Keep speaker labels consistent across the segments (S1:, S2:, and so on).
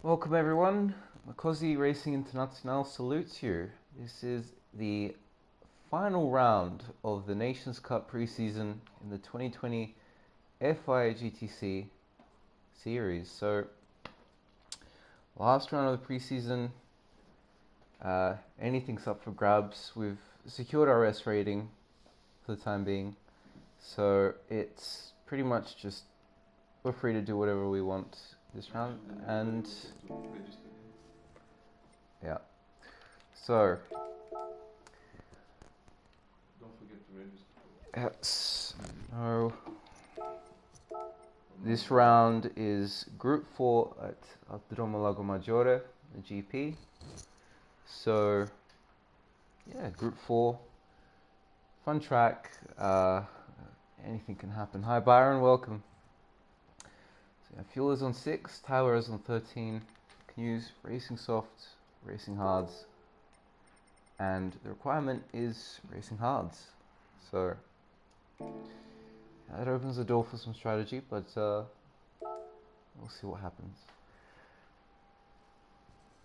S1: Welcome everyone, Makozi Racing Internacional salutes you. This is the final round of the Nations Cup preseason in the 2020 FIA GTC series. So, last round of the preseason, anything's up for grabs. We've secured our S rating for the time being, so it's pretty much just we're free to do whatever we want this round, and yeah. So
S2: don't forget to register.
S1: So this round is Group 4 at Autodromo Lago Maggiore, the GP. So yeah, Group 4, fun track. Anything can happen. Hi Byron, welcome. So yeah, fuel is on 6, Tyler is on 13. Can use racing soft, racing hards, and the requirement is racing hards. So that opens the door for some strategy, but we'll see what happens.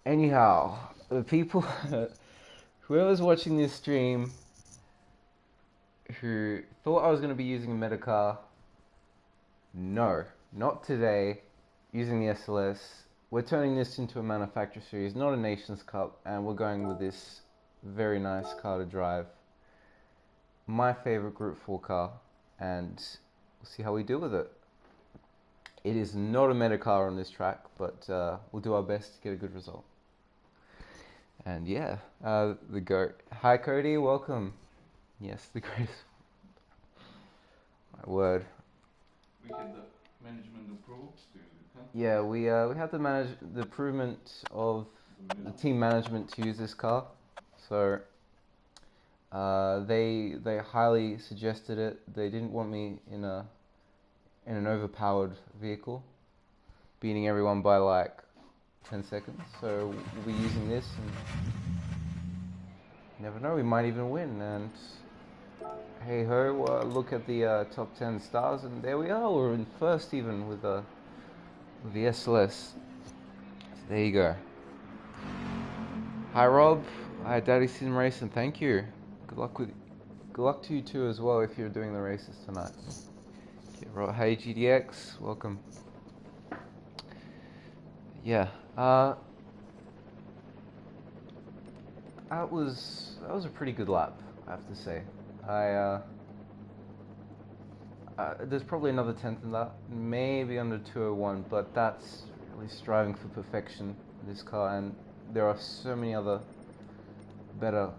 S1: Anyhow, the people, whoever's watching this stream, who thought I was going to be using a Metacar, no, not today. Using the SLS, we're turning this into a manufacturer series, not a Nations Cup, and we're going with this very nice car to drive. My favorite Group 4 car, and we'll see how we deal with it. It is not a Metacar on this track, but we'll do our best to get a good result. And yeah, the GOAT. Hi Cody, welcome. Yes, the greatest. My word.
S2: We had the management approval to
S1: Yeah, we had the improvement of the team management to use this car, so they highly suggested it. They didn't want me in an overpowered vehicle, beating everyone by like 10 seconds. So we'll be using this, and you never know, we might even win. And hey ho, look at the top 10 stars, and there we are. We're in first even with the SLS. So there you go. Hi Rob, hi Daddy Sim Racing. Thank you. Good luck to you too as well if you're doing the races tonight. Okay, hey GDX, welcome. Yeah, that was a pretty good lap, I have to say. There's probably another tenth in that, maybe under 201, but that's really striving for perfection in this car, and there are so many other better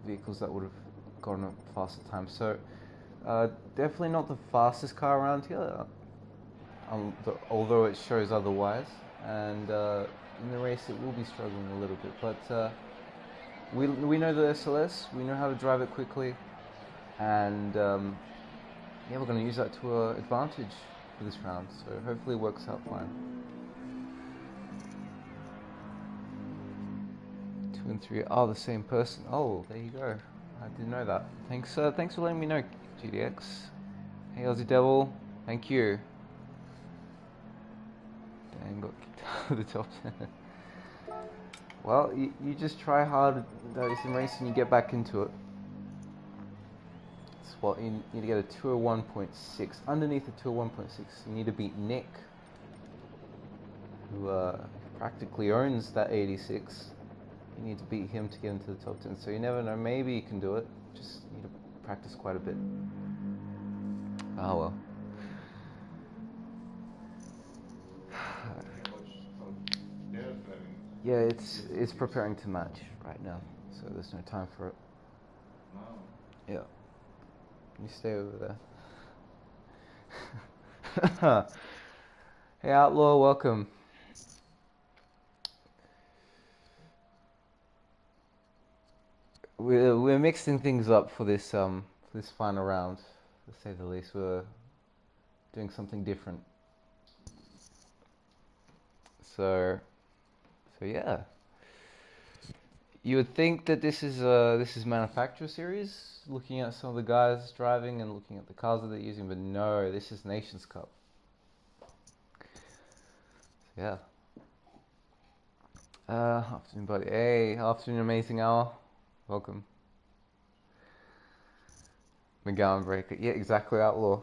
S1: vehicles that would have gotten a faster time. So definitely not the fastest car around here, although it shows otherwise, and in the race it will be struggling a little bit, but we know the SLS, we know how to drive it quickly, and yeah, we're going to use that to our advantage for this round, so hopefully it works out fine. 2 and 3 are the same person. Oh, there you go. I didn't know that. Thanks for letting me know, GDX. Hey, Aussie Devil. Thank you. Dang, got kicked out of the top 10. Well, you just try hard at some race and you get back into it. It's what you need to get a 201.6. Underneath a 201.6, you need to beat Nick, who practically owns that 86. You need to beat him to get into the top 10. So you never know. Maybe you can do it. Just need to practice quite a bit. Oh well. Yeah, it's preparing to match right now, so there's no time for it.
S2: No.
S1: Yeah. You stay over there. Hey Outlaw, welcome. We're mixing things up for this final round, to say the least. We're doing something different. So yeah. You would think that this is manufacturer series, looking at some of the guys driving and looking at the cars that they're using, but no, this is Nations Cup. So yeah. Afternoon, buddy. Hey, afternoon, amazing hour. Welcome. McGowan Breaker. Yeah, exactly, Outlaw.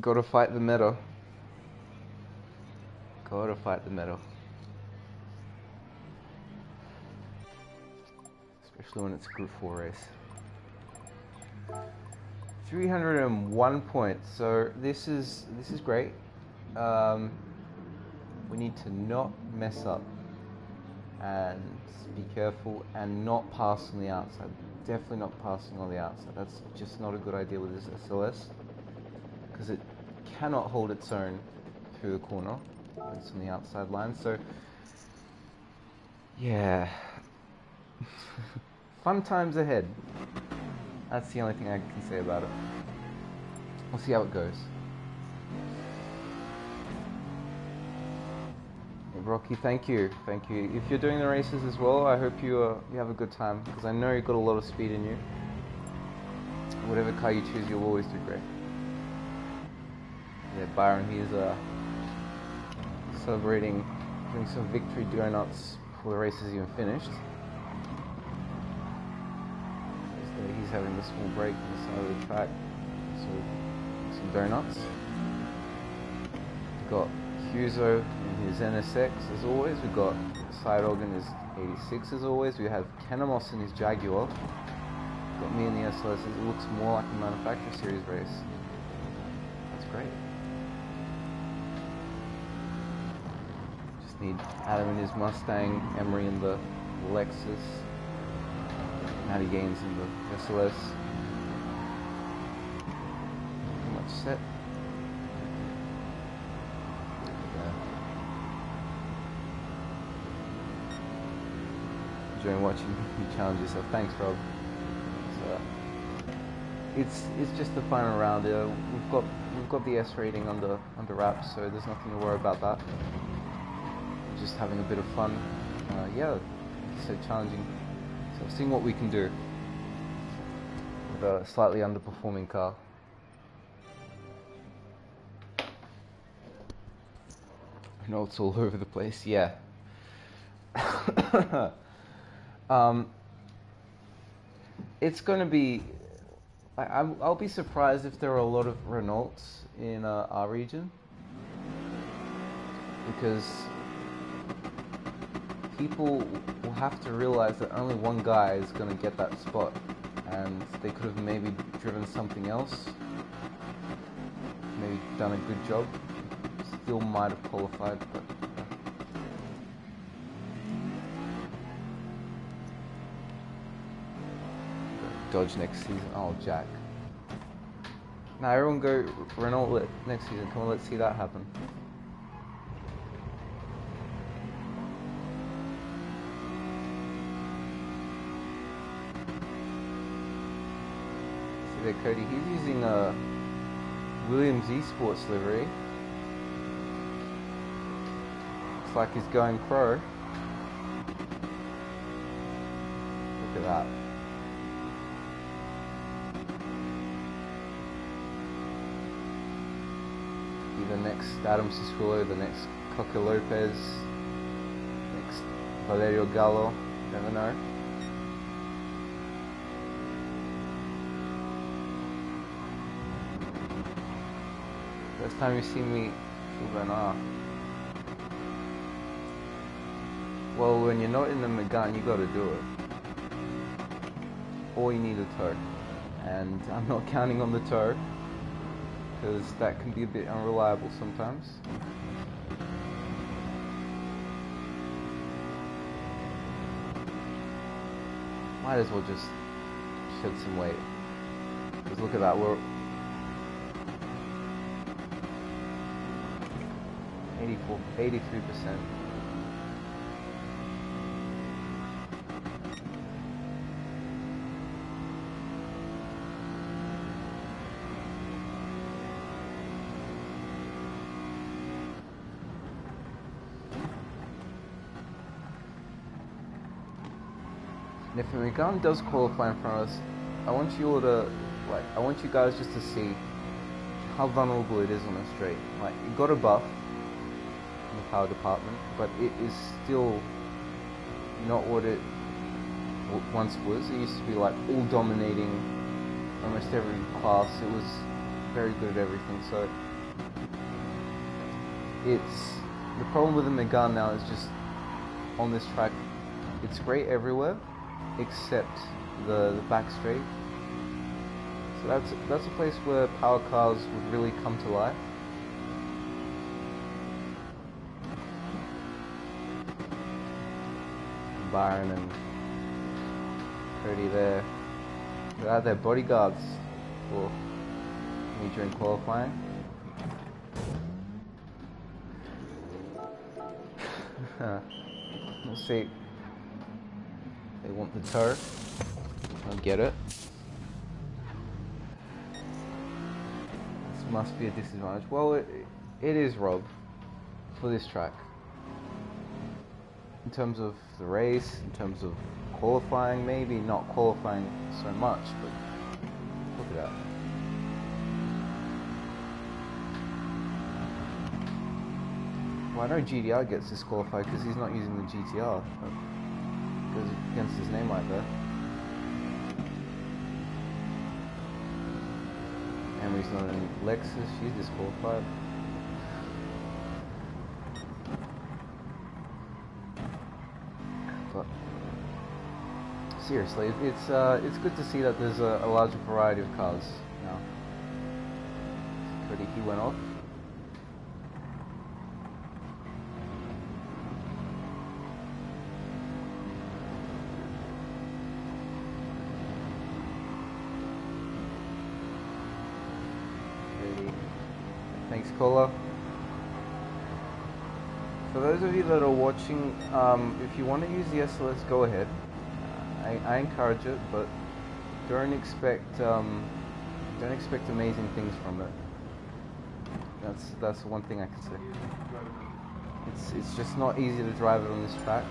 S1: Gotta fight the meta. Gotta fight the meta. Especially when it's a Group 4 race. 301 points. So this is great. We need to not mess up and be careful and not pass on the outside. Definitely not passing on the outside. That's just not a good idea with this SLS because it cannot hold its own through the corner when it's on the outside line. So yeah, fun times ahead. That's the only thing I can say about it. We'll see how it goes. Hey, Rocky, thank you. If you're doing the races as well, I hope you have a good time because I know you've got a lot of speed in you. Whatever car you choose, you'll always do great. Yeah, Byron, he's celebrating, doing some victory donuts before the race is even finished. He's having a small break on the side of the track, so some donuts. We've got Huzo in his NSX as always. We've got Sidog in his 86 as always. We have Kenamos in his Jaguar. We've got me in the SLS. It looks more like a manufacturer series race. That's great. Just need Adam in his Mustang, Emery in the Lexus, Matty Gaines in the SLS. Pretty much set. Yeah. Enjoying watching you challenge yourself. Thanks, Rob. It's just the final round. We've got the S rating under wraps, so there's nothing to worry about that. We're just having a bit of fun. Yeah, like you said, challenging. So seeing what we can do with a slightly underperforming car. I know it's all over the place. Yeah. It's going to be. I'll be surprised if there are a lot of Renaults in our region because people will have to realize that only one guy is going to get that spot, and they could have maybe driven something else, maybe done a good job, still might have qualified, but Dodge next season. Oh, Jack. Now everyone go Renault next season. Come on, let's see that happen. See there, Cody. He's using a Williams Esports livery. Looks like he's going pro. Look at that. The next Adam Sisquillo, the next Coca Lopez, next Valerio Gallo, never know. First time you see me feel Bernard. Well, when you're not in the Megane, you gotta do it. Or you need a tow. And I'm not counting on the tow, because that can be a bit unreliable sometimes. Might as well just shed some weight. Because look at that, we're 83%. And if Megane does qualify in front of us, I want you all to, I want you guys just to see how vulnerable it is on a straight. It got a buff in the power department, but it is still not what it once was. It used to be like all dominating almost every class. It was very good at everything. So it's the problem with the Megane now is just on this track. It's great everywhere except the back straight. So that's a place where power cars would really come to life. Byron and Cody there. They are their bodyguards for me during qualifying. We'll see. They want the tow. I get it. This must be a disadvantage. Well, it is, Rob, for this track. In terms of the race, in terms of qualifying, maybe not qualifying so much, but look at that. Well, I know GDR gets disqualified because he's not using the GTR. Goes against his name right there. Emery's not in Lexus, she's disqualified. But seriously, it's good to see that there's a larger variety of cars now. Cody, he went off. Thanks, caller. For those of you that are watching, if you want to use the SLS, go ahead. I encourage it, but don't expect amazing things from it. That's the one thing I can say. It's just not easy to drive it on this track.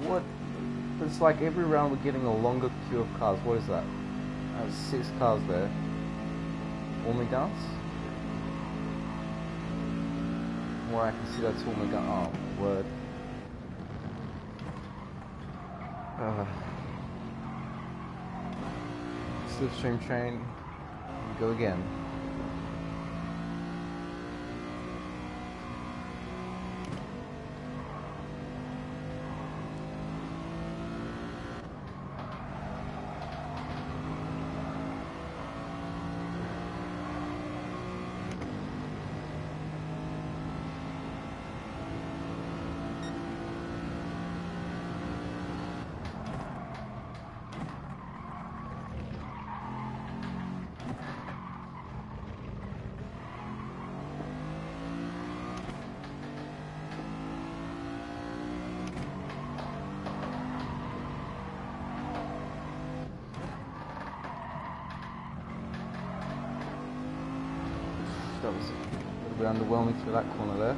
S1: What? It's like every round we're getting a longer queue of cars. What is that? There's 6 cars there. All Megans? Where I can see that's all Megan. Oh, word. Slipstream train. Go again. That was a little bit underwhelming through that corner there.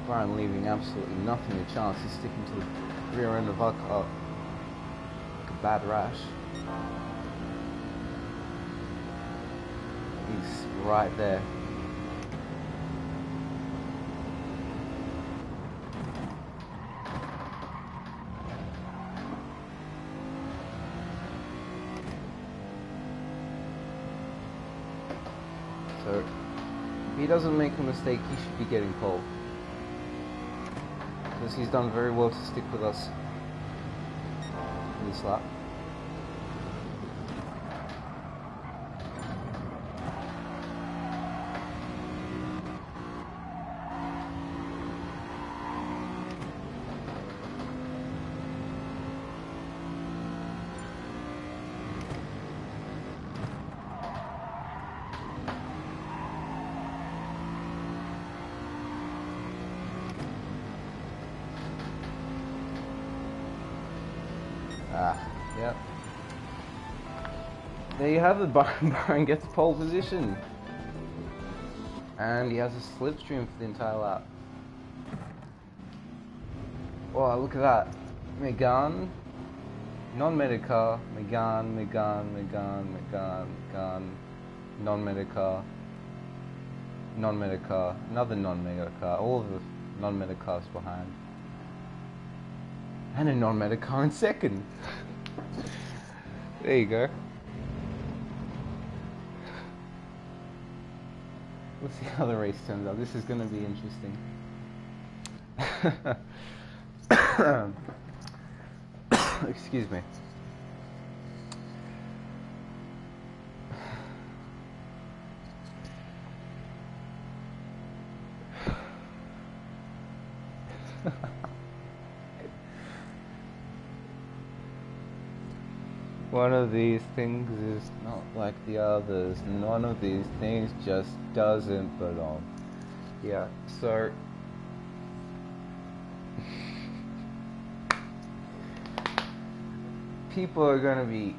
S1: Brian leaving absolutely nothing a chance. He's sticking to the rear end of our car like a bad rash. He's right there. So if he doesn't make a mistake, he should be getting pole. Because he's done very well to stick with us in this lap. Ah, yep. There you have it. Byron gets pole position. And he has a slipstream for the entire lap. Oh, look at that. Megan, non-Medicar, Megan, non-Medicar, non-Medicar, another non-Medicar, all of the non-Medicars behind. And a non-Medicar in second. There you go. We'll see how the race turns out. This is going to be interesting. Excuse me. One of these things is not like the others. None of these things just doesn't belong. Yeah, so people are going to be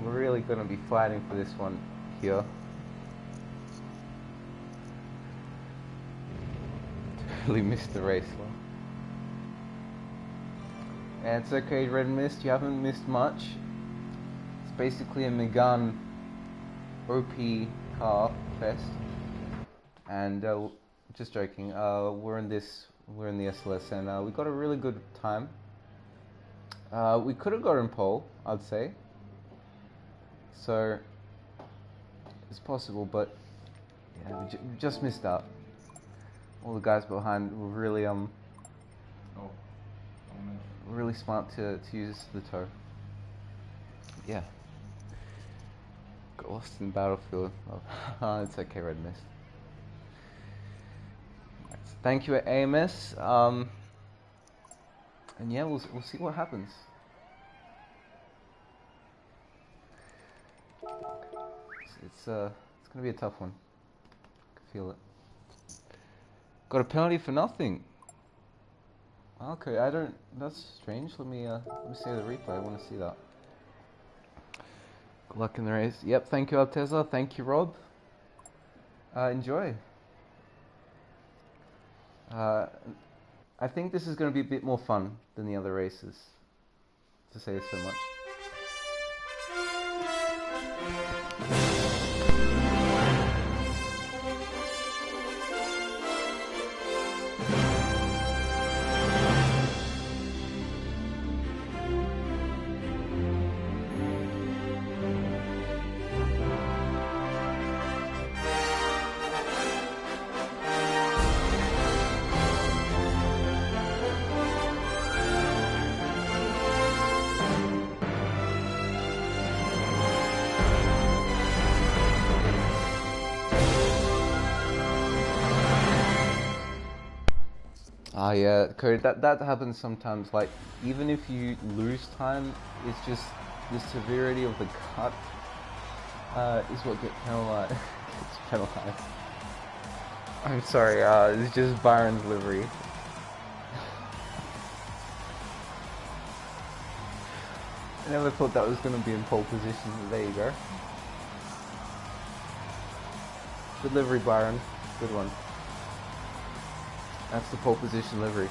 S1: really going to be fighting for this one here. Totally missed the race one. And it's okay, Red Mist, you haven't missed much. It's basically a Megane OP car fest. And just joking, we're in the SLS and we got a really good time. We could have gotten pole, I'd say. So it's possible, but yeah, we just missed out. All the guys behind were really really smart to use the toe. Yeah. Got lost in the battlefield. Oh, it's okay, Red Mist. Right, so thank you at AMS. And yeah, we'll see what happens. It's gonna be a tough one. I can feel it. Got a penalty for nothing. Okay, that's strange. Let me see the replay. I want to see that. Good luck in the race. Yep, thank you, Alteza. Thank you, Rob. Enjoy. I think this is going to be a bit more fun than the other races, to say so much. Yeah, Cody, that happens sometimes. Like, even if you lose time, it's just the severity of the cut is what gets penalized. I'm sorry, it's just Byron's livery. I never thought that was going to be in pole position, but there you go. Good livery, Byron. Good one. That's the pole position livery.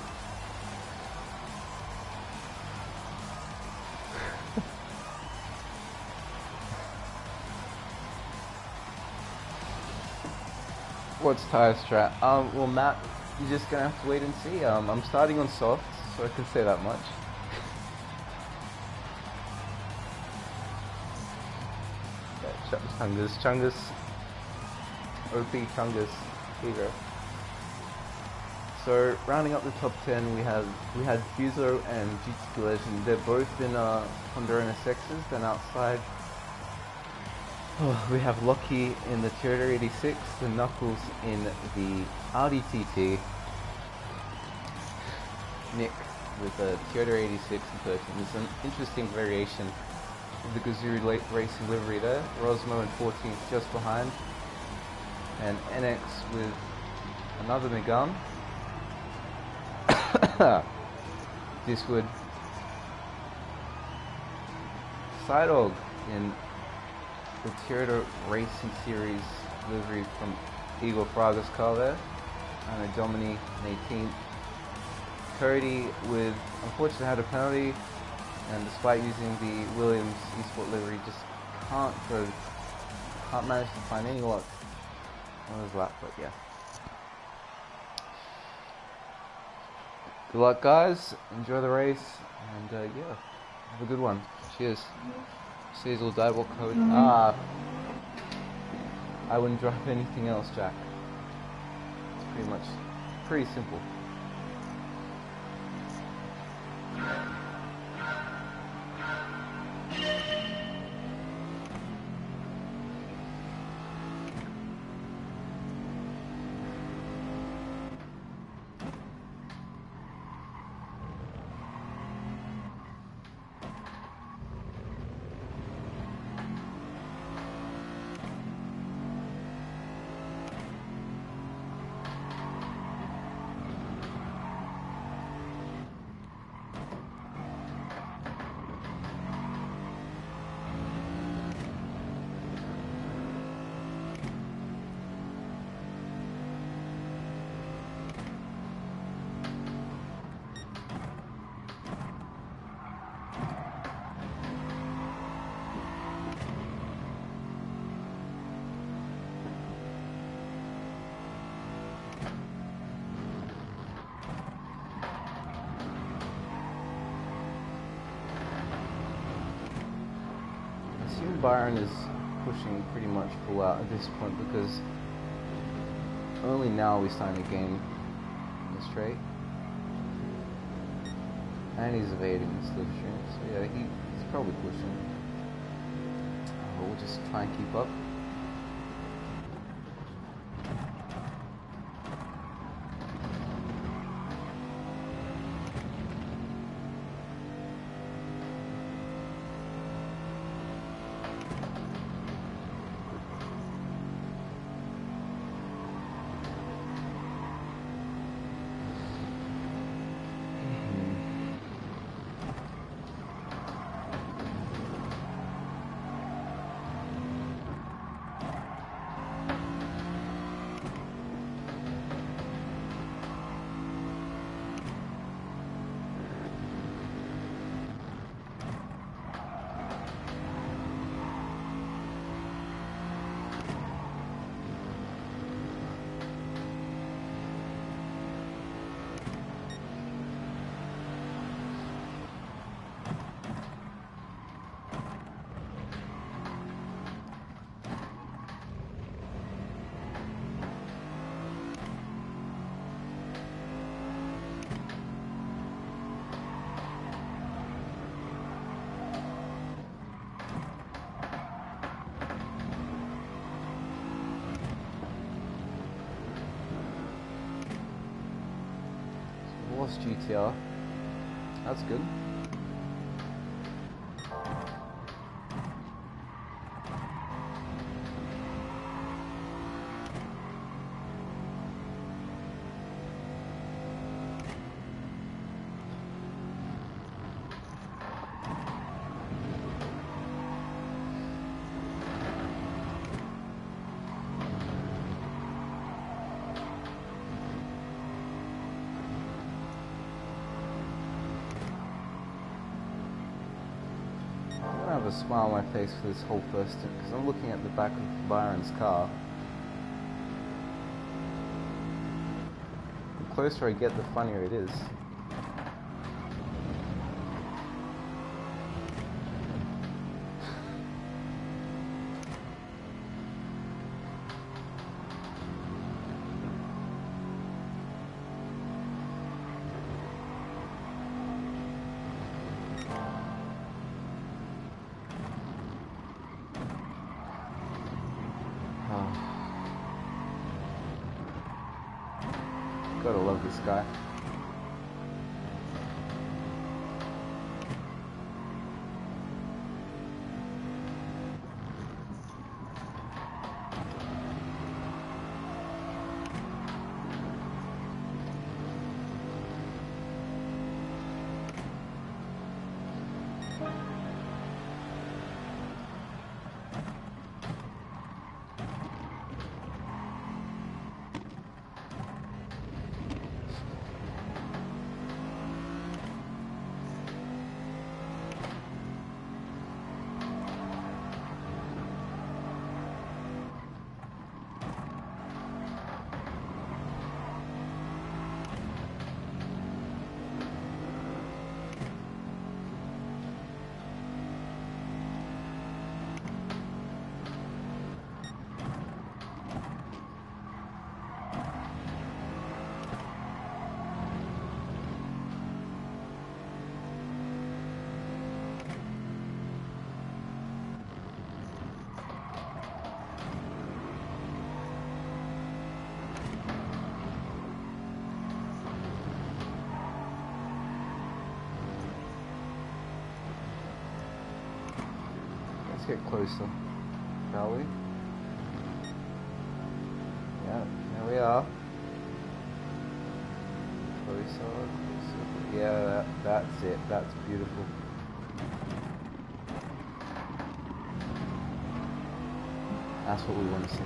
S1: What's tire strat? Well, Matt, you're just gonna have to wait and see. I'm starting on soft, so I can say that much. Yeah, Chungus. OP Chungus. Here you go. So rounding up the top 10, we had Fuso and GTC Legend. They're both in Honduran Sexes. Then outside, we have Lockie in the Toyota 86, and Knuckles in the Audi TT. Nick with the Toyota 86 and 13. There's an interesting variation of the Gazoo late racing livery there. Rosmo in 14th just behind, and NX with another Megane. This would Sidog in the Toyota Racing Series livery from Igor Fraga's car there. And Domini in 18th. Cody with, unfortunately, had a penalty, and despite using the Williams Esport livery, just can't manage to find any luck on his lap. But yeah, good luck, guys. Enjoy the race, and yeah, have a good one. Cheers. Cecil Diebel code. I wouldn't drive anything else, Jack. It's pretty simple. Byron is pushing pretty much full out at this point, because only now we're starting to gain the straight, and he's evading the slipstream, so yeah, he's probably pushing. But we'll just try and keep up. Lost GTR. That's good. I have a smile on my face for this whole first stint, because I'm looking at the back of Byron's car. The closer I get, the funnier it is. Gotta love this guy. get closer, shall we? Yeah, there we are. Closer, closer. Yeah, that's it. That's beautiful. That's what we want to see.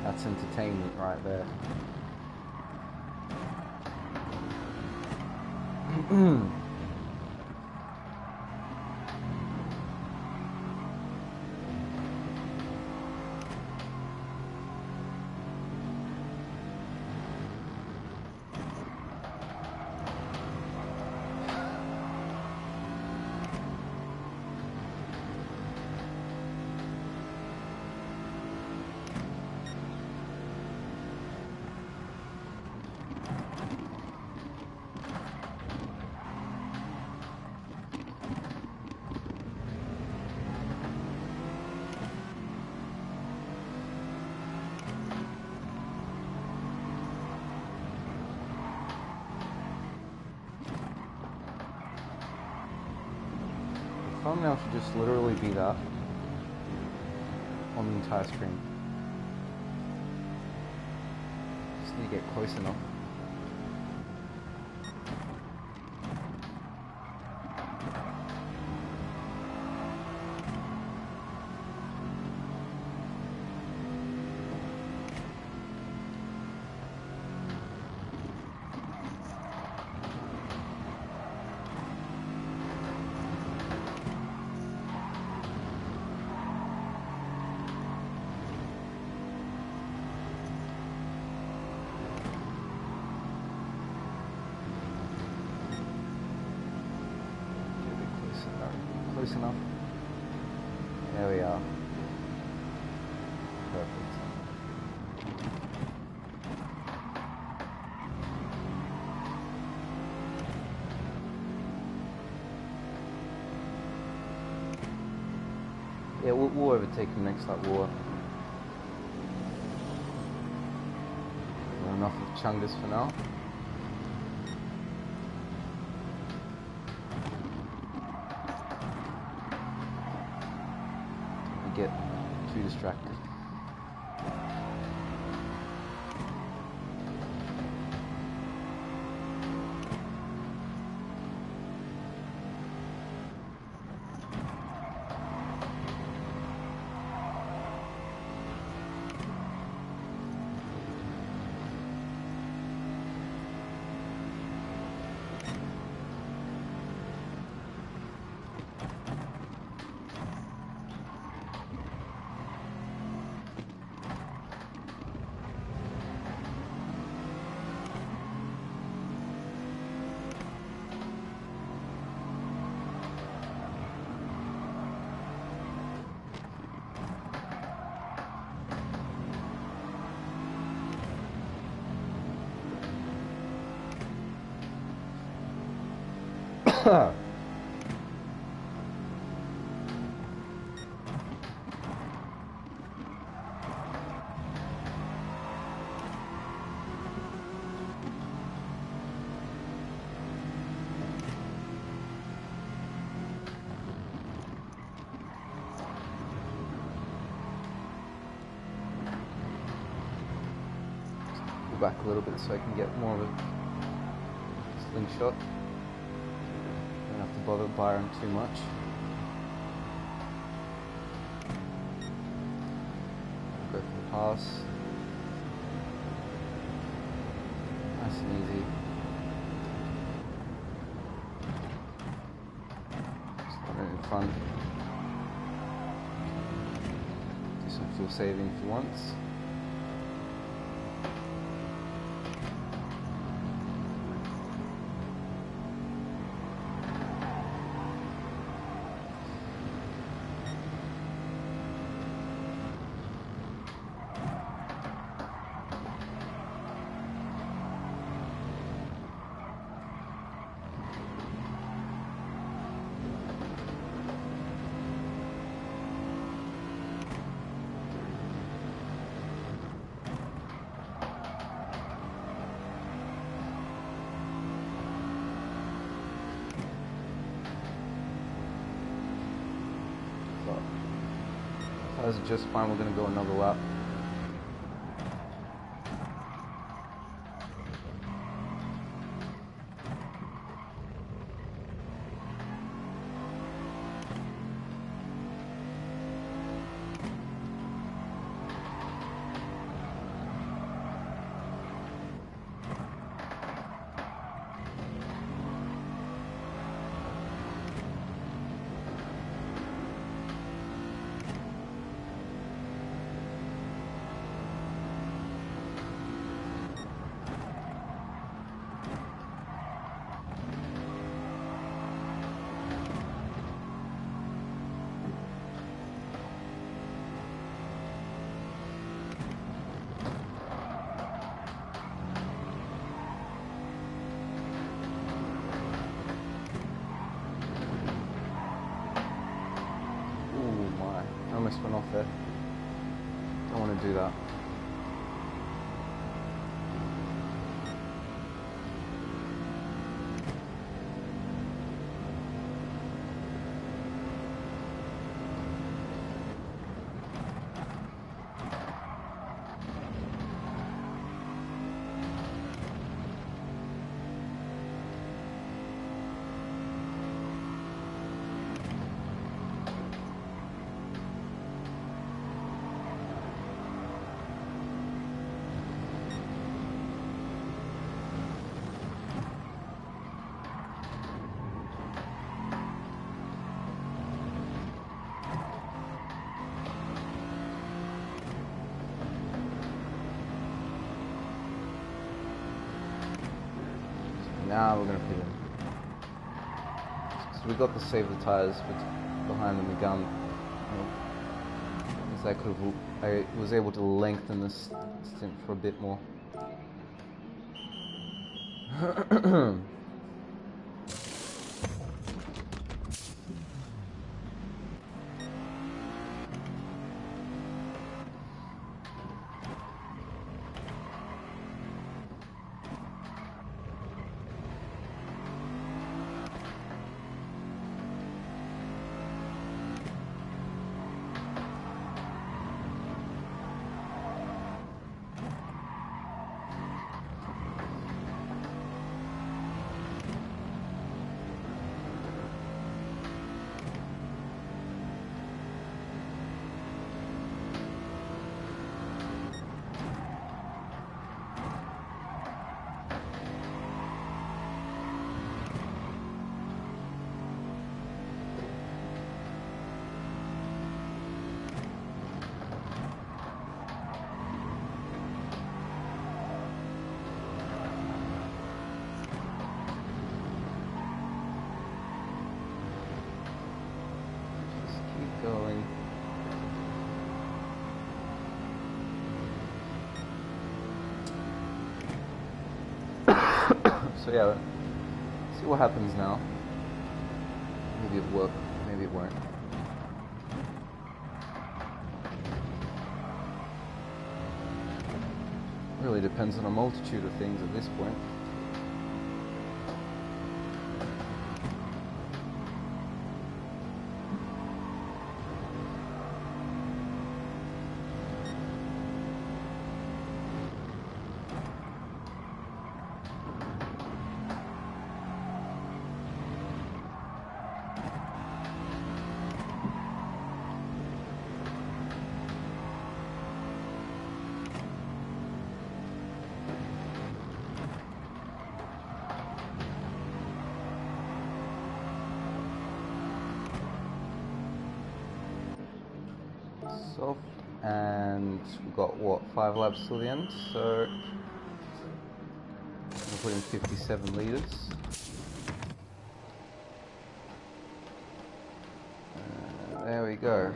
S1: That's entertainment right there. Thumbnail should just literally be that on the entire screen. Just need to get close enough. Close enough. There we are. Perfect. Yeah, we'll overtake him next lap. War. Enough of Chungus for now. Get too distracted. Back a little bit so I can get more of a slingshot. Don't have to bother Byron too much. Go for the pass. Nice and easy. Just run it in front. Do some fuel saving for once. Tires are just fine. We're going to go another lap. Almost went off there. Don't want to do that. Now we're going to put in. So we got to save the tyres behind the gun. I was able to lengthen this stint for a bit more. Going. So yeah, let's see what happens now. Maybe it worked, maybe it won't. Really depends on a multitude of things at this point. Soft, and we've got what, 5 laps till the end, so we'll put in 57 litres. There we go.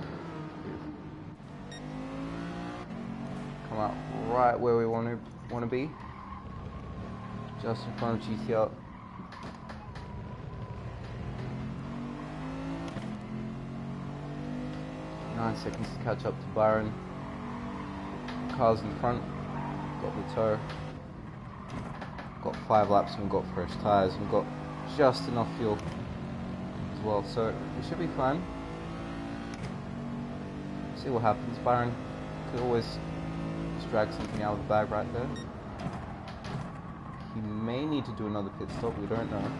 S1: Come out right where we want to be, just in front of GTR. Seconds to catch up to Byron. Cars in front, got the tow. Got 5 laps and we've got fresh tyres and we've got just enough fuel as well, so we should be fine. So see what happens. Byron could always just drag something out of the bag right there. He may need to do another pit stop, we don't know.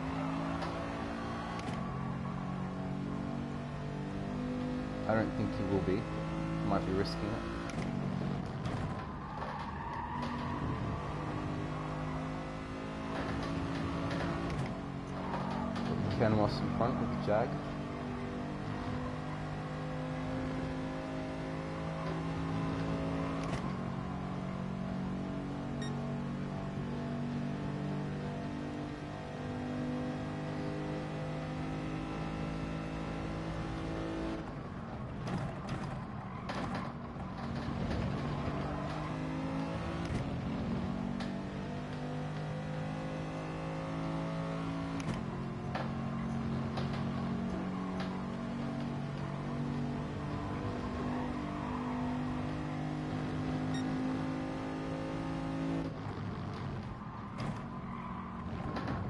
S1: I don't think he will be. He might be risking it. Canmos in front with the Jag.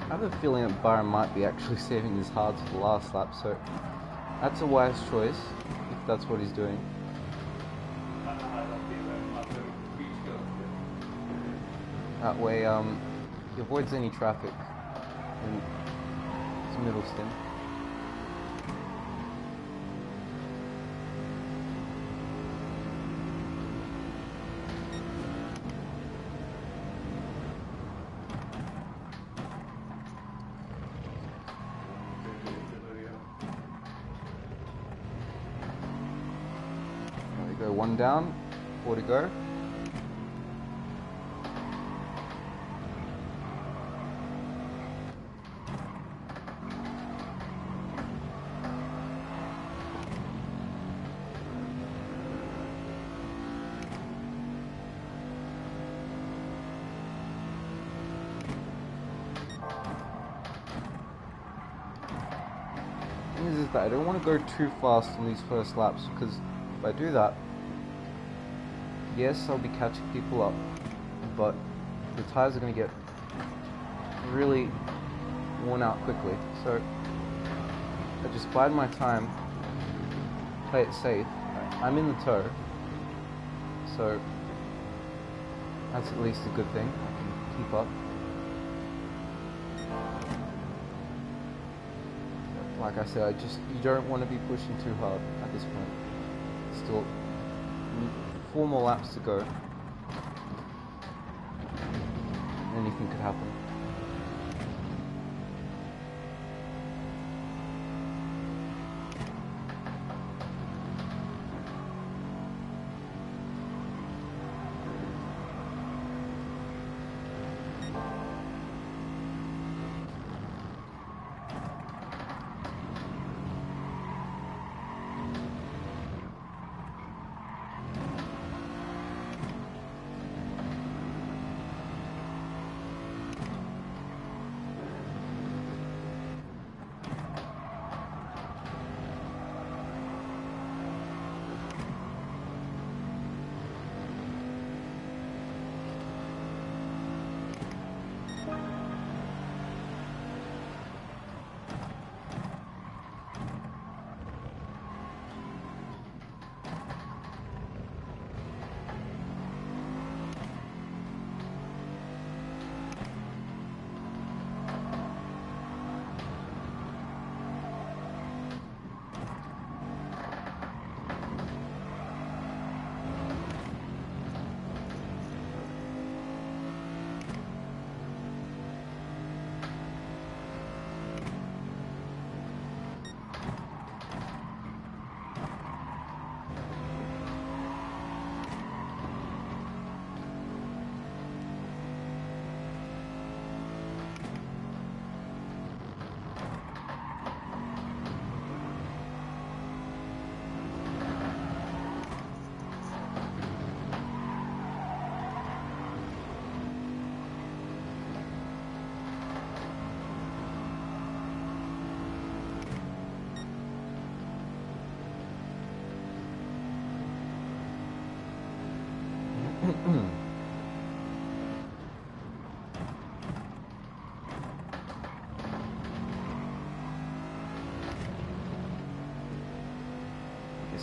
S1: I have a feeling that Byron might be actually saving his hards for the last lap, so that's a wise choice, if that's what he's doing. That way, he avoids any traffic in his middle stint. Go one down, 4 to go. The thing is that I don't want to go too fast on these first laps, because if I do that, yes, I'll be catching people up, but the tyres are going to get really worn out quickly. So I just bide my time, play it safe. I'm in the tow, so that's at least a good thing. I can keep up. Like I said, you don't want to be pushing too hard at this point. Still 4 more laps to go. Anything could happen.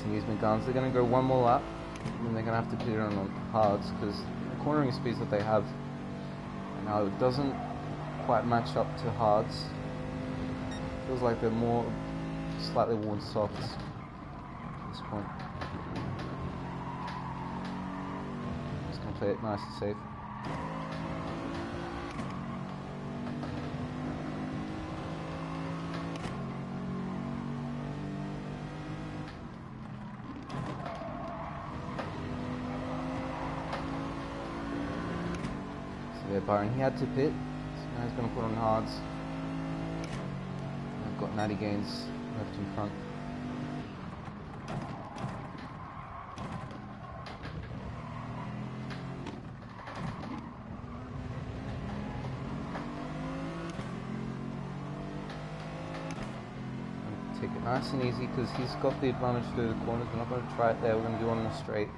S1: amusement guns. They're going to go one more lap, and then they're going to have to put it on hards because the cornering speeds that they have now it doesn't quite match up to hards. Feels like they're more slightly worn softs at this point. Just going to play it nice and safe. Byron, he had to pit, so now he's going to put on hards. I've got natty gains left in front. Take it nice and easy because he's got the advantage through the corners. We're not going to try it there, we're going to do it on the straight.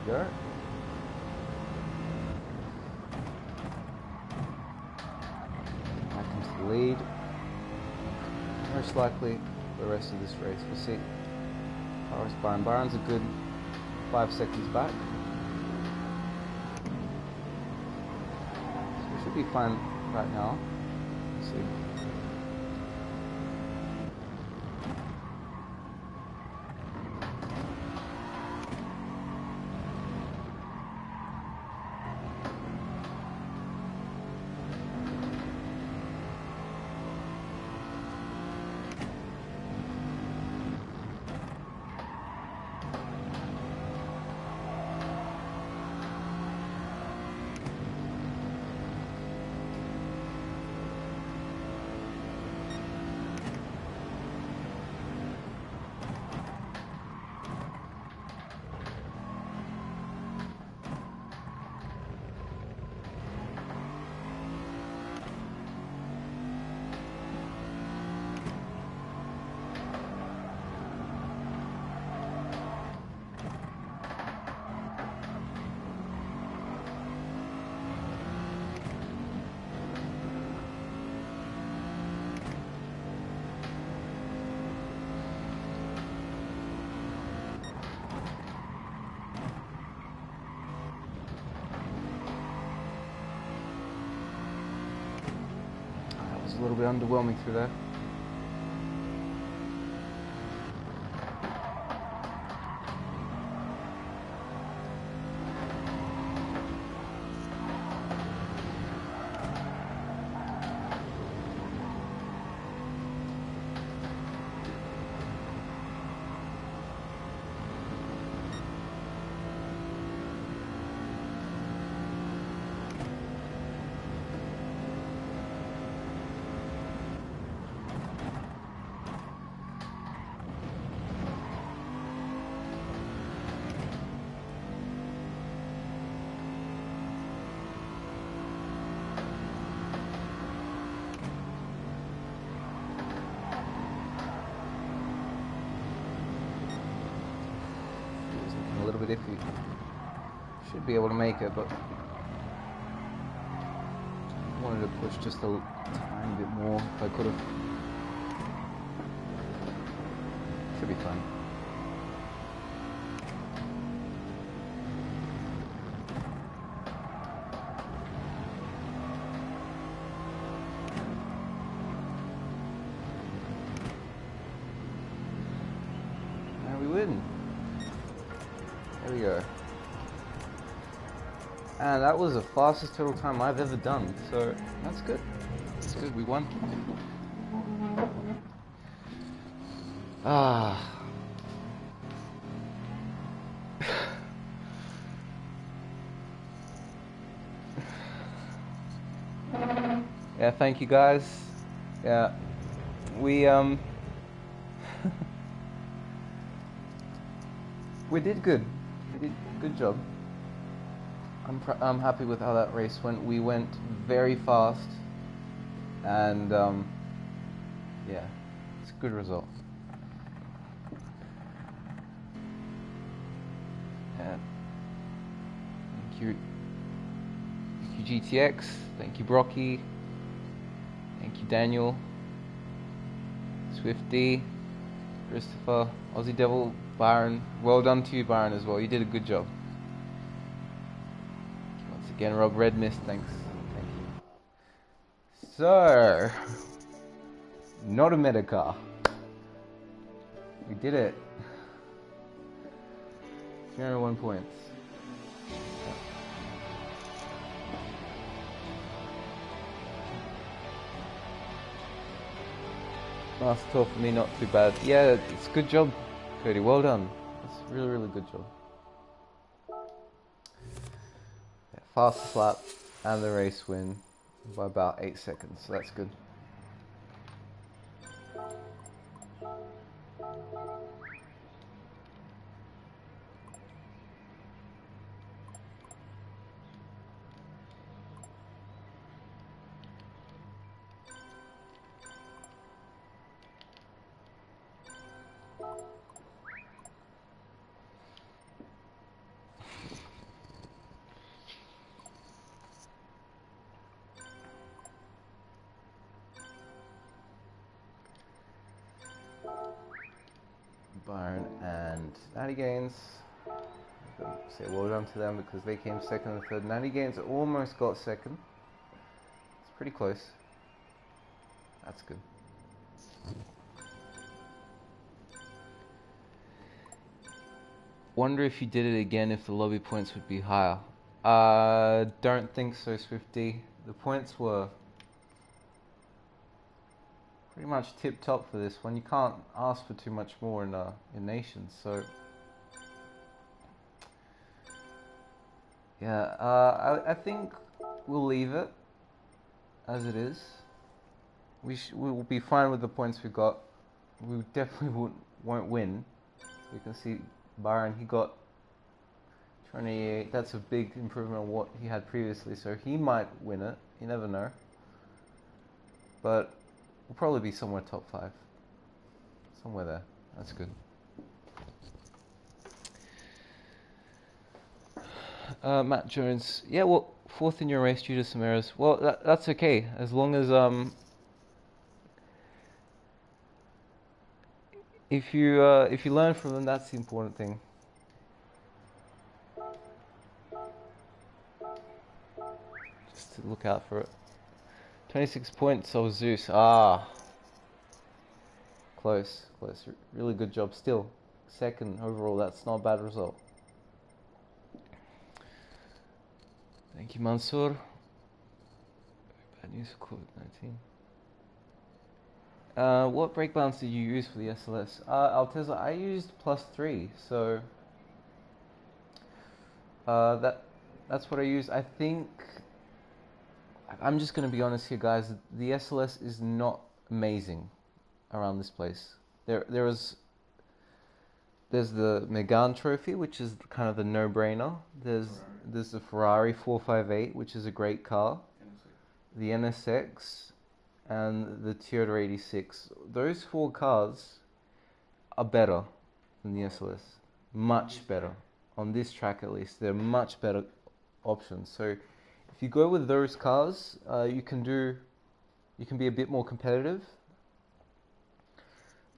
S1: Go. Back into the lead. Most likely for the rest of this race. We'll see. Byron. Byron's a good 5 seconds back. So we should be fine right now. Let's see. A little bit underwhelming through there. Iffy. Should be able to make it, but I wanted to push just a tiny bit more if I could have. Should be fine. And we win. There we go. And that was the fastest total time I've ever done, so that's good. It's good, we won. Ah. Yeah, thank you guys. Yeah, we we did good. We did good job. I'm happy with how that race went. We went very fast, and yeah, it's a good result. Yeah. Thank you GTX. Thank you Brocky. Thank you Daniel. Swifty, Christopher, Aussie Devil, Byron. Well done to you, Byron, as well. You did a good job. Once again, Rob Red Mist, thanks. Thank you. So, not a meta car. We did it. 301 points. Last 12 for me, not too bad. Yeah, it's a good job, Cody. Well done. It's a really, really good job. Yeah, fastest lap and the race win by about 8 seconds, so that's good. Byron and Natty Gaines. Say well done to them because they came second and third. Natty Gaines almost got second. It's pretty close. That's good. Wonder if you did it again if the lobby points would be higher. Don't think so, Swifty. The points were pretty much tip top for this one. You can't ask for too much more in Nations, so yeah. I think we'll leave it as it is. We'll be fine with the points we got. We definitely won't win. You can see Byron, he got 28. That's a big improvement on what he had previously, so he might win it. You never know. But we'll probably be somewhere top 5. Somewhere there. That's good. Matt Jones. Yeah, well, 4th in your race due to some errors. Well, that's okay. As long as if you learn from them, that's the important thing. Just to look out for it. 26 points, oh Zeus. Close. Really good job still. Second overall, that's not a bad result. Thank you, Mansoor. Bad news for COVID-19. What brake balance did you use for the SLS? Altezza, I used +3, so that's what I used. I think I'm just gonna be honest here, guys. The SLS is not amazing around this place. There's the Megane Trophy, which is kind of the no-brainer. There's the Ferrari 458, which is a great car. The NSX and the Toyota 86. Those 4 cars are better than the SLS. Much better. On this track at least, they're much better options. So if you go with those cars, you can be a bit more competitive.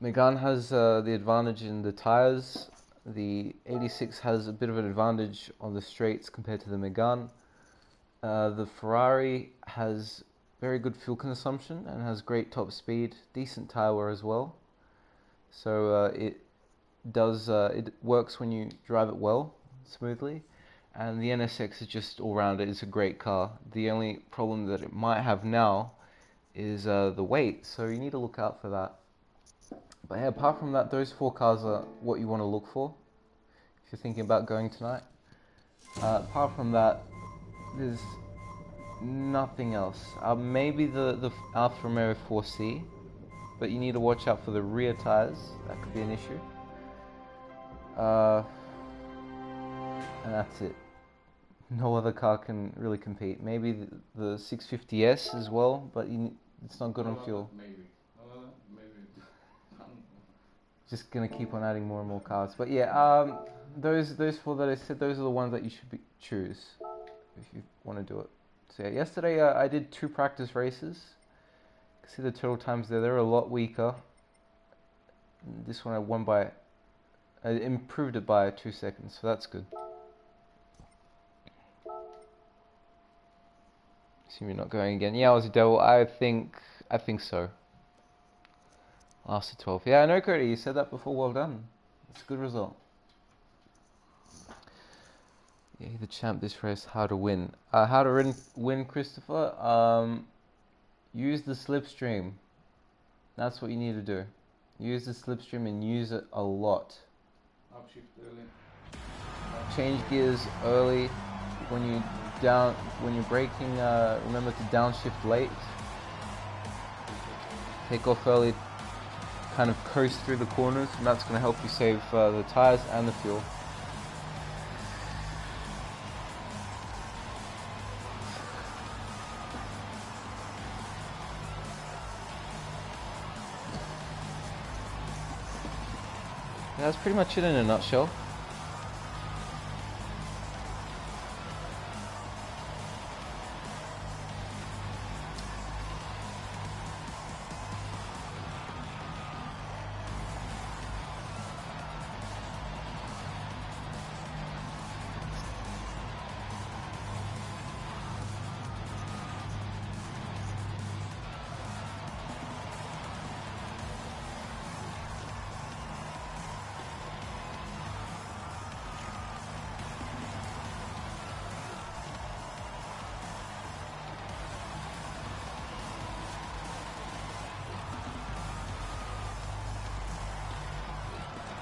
S1: Megane has the advantage in the tires. The 86 has a bit of an advantage on the straights compared to the Megane. The Ferrari has very good fuel consumption and has great top speed, decent tire wear as well. So it works when you drive it well, smoothly. And the NSX is just all round. It's a great car. The only problem that it might have now is the weight, so you need to look out for that. But yeah, apart from that, those 4 cars are what you want to look for if you're thinking about going tonight. Apart from that, there's nothing else. Maybe the Alfa Romeo 4C, but you need to watch out for the rear tires. That could be an issue. And that's it. No other car can really compete. Maybe the 650S as well, but it's not good on fuel.
S2: Maybe.
S1: Just gonna keep on adding more and more cars. But yeah, those 4 that I said, those are the ones that you should choose if you want to do it. So yeah, yesterday I did 2 practice races. You can see the total times there. They're a lot weaker. This one I improved it by 2 seconds, so that's good. Assume you're not going again. Yeah, I was a devil. I think so. Lasted 12. Yeah, I know, Cody. You said that before. Well done. That's a good result. Yeah, the champ this race. How to win? How to win, Christopher? Use the slipstream. That's what you need to do. Use the slipstream and use it a lot.
S2: Upshift early.
S1: Change gears early. When you're braking, remember to downshift late. Take off early. Kind of coast through the corners, and that's going to help you save the tires and the fuel. Yeah, that's pretty much it in a nutshell.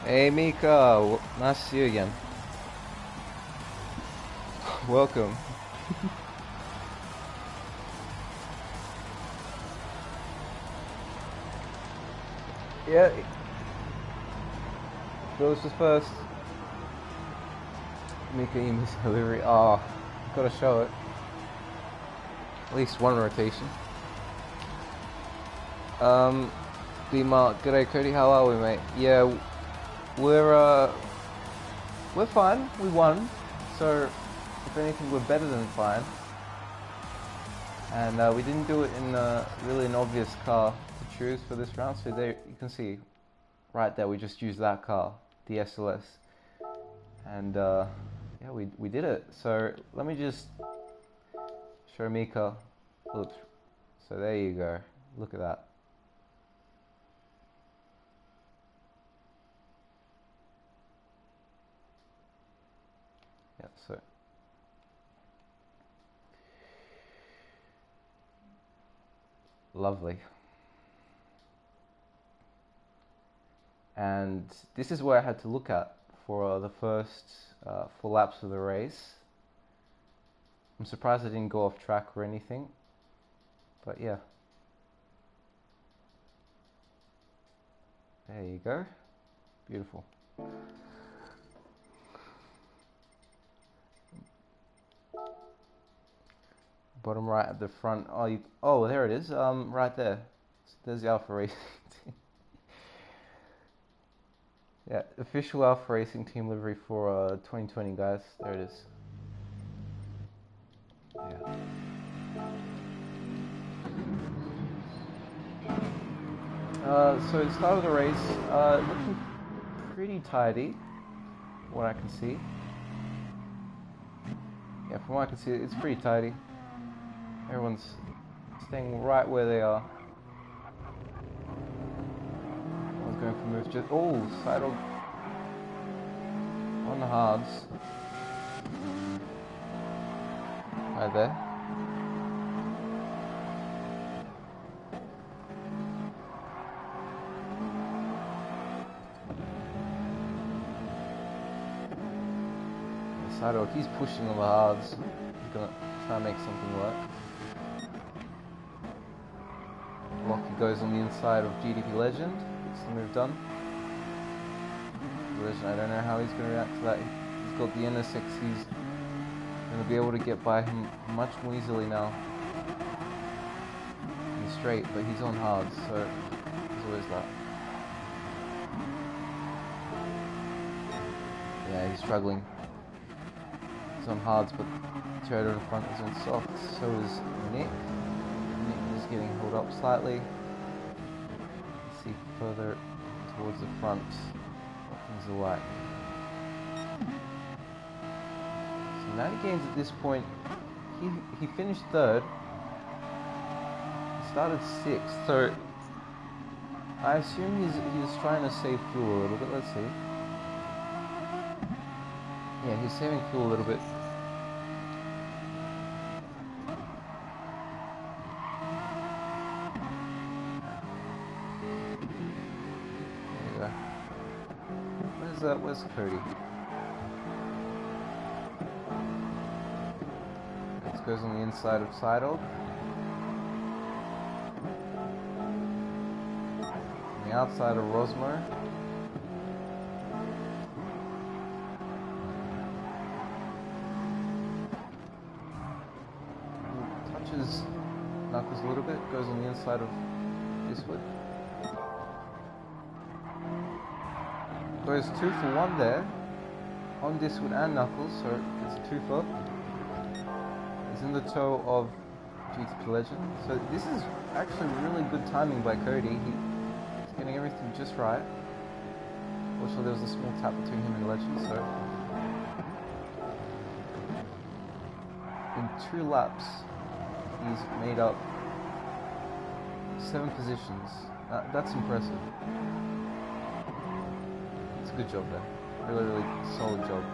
S1: Hey Mika, nice to see you again. Welcome. Yeah. Phil's was first. Mika, you missed delivery. Oh, gotta show it. At least one rotation. B-Mark, g'day Cody, how are we, mate? Yeah, we're fine. We won, so if anything, we're better than fine. And we didn't do it in really an obvious car to choose for this round. So there you can see, right there, we just used that car, the SLS, and yeah, we did it. So let me just show Mika. Look, so there you go. Look at that. Yeah, so lovely. And this is where I had to look at for the first 4 laps of the race. I'm surprised I didn't go off track or anything, but yeah. There you go. Beautiful. Bottom right at the front. Oh, there it is. Right there. There's the Alpha Racing team. Yeah, official Alpha Racing team livery for 2020, guys. There it is. Yeah. So the start of the race, looking pretty tidy, what I can see. Yeah, from what I can see, it's pretty tidy. Everyone's staying right where they are. Everyone's going for moves. Just side on the hards. Right there. Sidewalk, he's pushing on the hards. He's gonna try and make something work. Lockie goes on the inside of GTP Legend. Gets the move done. Legend, I don't know how he's gonna react to that. He's got the NSX. He's gonna be able to get by him much more easily now. He's straight, but he's on hards, so there's always that. Yeah, he's struggling. He's on hards, but Toyota in front is on soft. So is Nick. Nick is getting held up slightly. Let's see further towards the front what things are like. So 90 gains at this point. He finished third. He started sixth, so I assume he's trying to save fuel a little bit. Let's see. Yeah, he's saving fuel a little bit. There you go. Where's Cody? This goes on the inside of Sidog. On the outside of Rosmo. Knuckles a little bit, goes on the inside of Diswood. Goes 2 for 1 there on Diswood and Knuckles, so it's a 2-for. He's in the toe of GTP Legend. So this is actually really good timing by Cody. He's getting everything just right. Also, there was a small tap between him and Legend, so in 2 laps. He's made up 7 positions. That's impressive. It's a good job there. Really, really solid job.